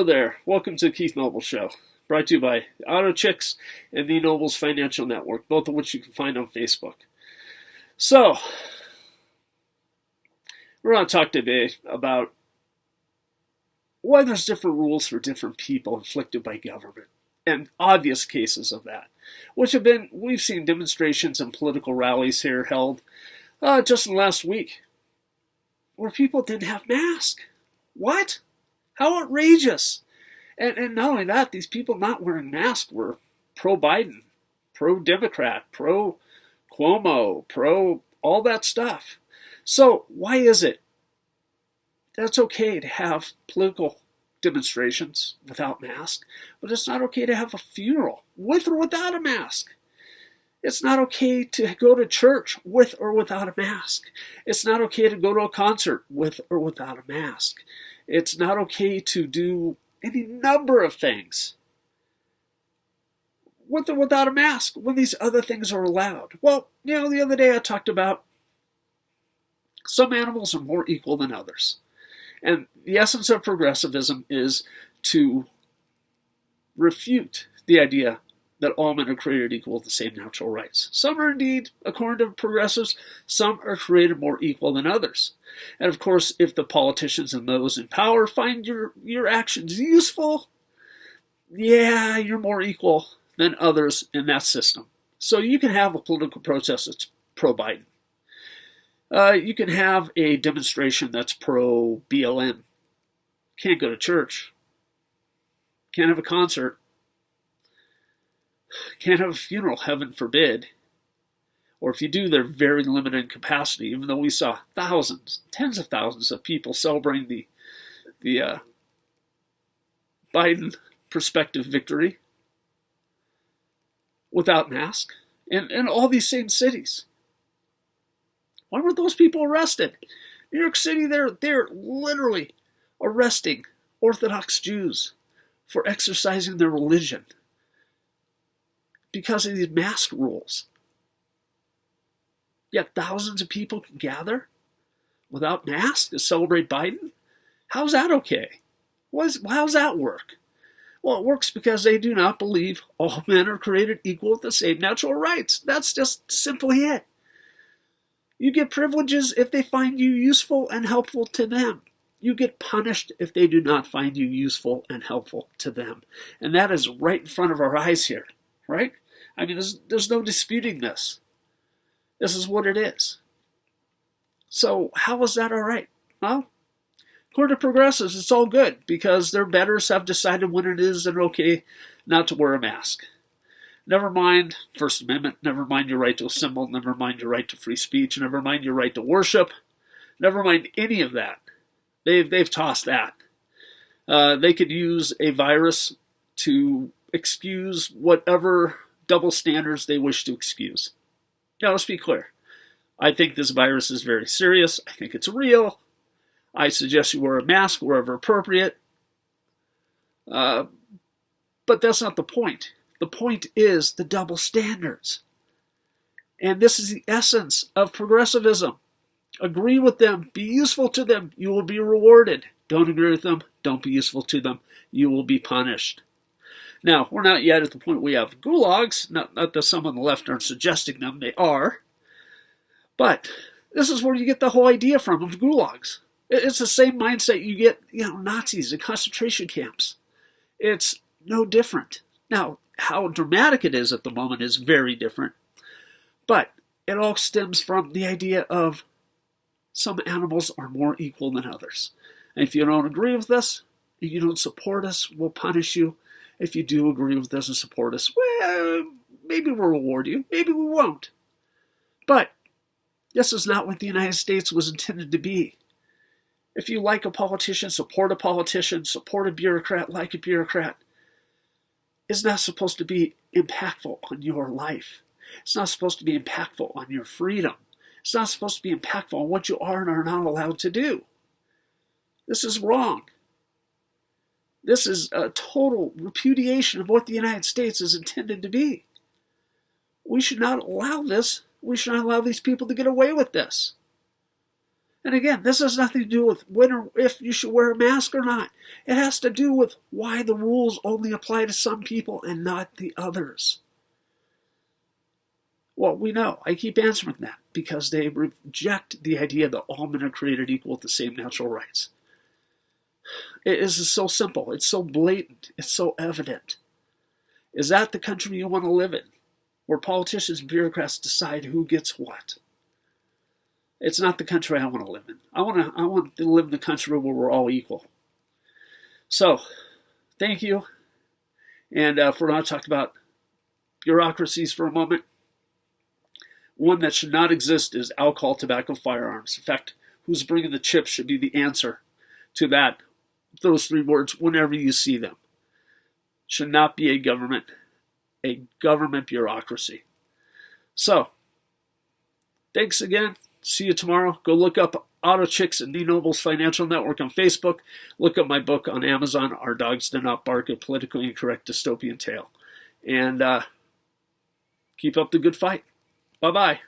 there. Welcome to the Keith Noble Show, brought to you by Auto Chicks and the Nobles Financial Network, both of which you can find on Facebook. So, we're going to talk today about why there's different rules for different people inflicted by government, and obvious cases of that, we've seen demonstrations and political rallies here held just in the last week, where people didn't have masks. What? How outrageous! And not only that, these people not wearing masks were pro-Biden, pro-Democrat, pro-Cuomo, pro all that stuff. So why is it that it's okay to have political demonstrations without masks, but it's not okay to have a funeral with or without a mask? It's not okay to go to church with or without a mask. It's not okay to go to a concert with or without a mask. It's not okay to do any number of things with or without a mask when these other things are allowed. Well, the other day I talked about some animals are more equal than others. And the essence of progressivism is to refute the idea that all men are created equal with the same natural rights. Some are indeed, according to progressives, some are created more equal than others. And of course, if the politicians and those in power find your actions useful, yeah, you're more equal than others in that system. So you can have a political protest that's pro-Biden. You can have a demonstration that's pro-BLM. Can't go to church. Can't have a concert. Can't have a funeral, heaven forbid. Or if you do, they're very limited in capacity, even though we saw thousands, tens of thousands of people celebrating the Biden prospective victory without masks in all these same cities. Why weren't those people arrested? New York City, they're literally arresting Orthodox Jews for exercising their religion because of these mask rules. Yet thousands of people can gather without masks to celebrate Biden? How's that okay? How's that work? Well, it works because they do not believe all men are created equal with the same natural rights. That's just simply it. You get privileges if they find you useful and helpful to them. You get punished if they do not find you useful and helpful to them. And that is right in front of our eyes here, right? I mean, there's no disputing this. This is what it is. So how is that all right? Well, according to progressives, it's all good because their betters have decided when it is and okay not to wear a mask. Never mind First Amendment, never mind your right to assemble, never mind your right to free speech, never mind your right to worship, never mind any of that. They've tossed that. They could use a virus to excuse whatever double standards they wish to excuse. Now, let's be clear. I think this virus is very serious. I think it's real. I suggest you wear a mask wherever appropriate. But that's not the point. The point is the double standards. And this is the essence of progressivism. Agree with them. Be useful to them. You will be rewarded. Don't agree with them. Don't be useful to them. You will be punished. Now, we're not yet at the point we have gulags. Not that some on the left aren't suggesting them. They are. But this is where you get the whole idea from of gulags. It's the same mindset you get, Nazis in concentration camps. It's no different. Now, how dramatic it is at the moment is very different. But it all stems from the idea of some animals are more equal than others. And if you don't agree with us, and you don't support us, we'll punish you. If you do agree with us and support us, well, maybe we'll reward you. Maybe we won't. But this is not what the United States was intended to be. If you like a politician, support a bureaucrat, like a bureaucrat, it's not supposed to be impactful on your life. It's not supposed to be impactful on your freedom. It's not supposed to be impactful on what you are and are not allowed to do. This is wrong. This is a total repudiation of what the United States is intended to be. We should not allow this. We should not allow these people to get away with this. And again, this has nothing to do with when or if you should wear a mask or not. It has to do with why the rules only apply to some people and not the others. Well, we know. I keep answering that because they reject the idea that all men are created equal with the same natural rights. It is so simple. It's so blatant. It's so evident. Is that the country you want to live in, where politicians and bureaucrats decide who gets what? It's not the country I want to live in. I want to live in the country where we're all equal. So, thank you. And if we're not talking about bureaucracies for a moment, one that should not exist is alcohol, tobacco, firearms. In fact, who's bringing the chips should be the answer to that. Those three words, whenever you see them. Should not be a government bureaucracy. So, thanks again. See you tomorrow. Go look up Auto Chicks and D Noble's Financial Network on Facebook. Look up my book on Amazon, Our Dogs Do Not Bark, A Politically Incorrect Dystopian Tale. And keep up the good fight. Bye-bye.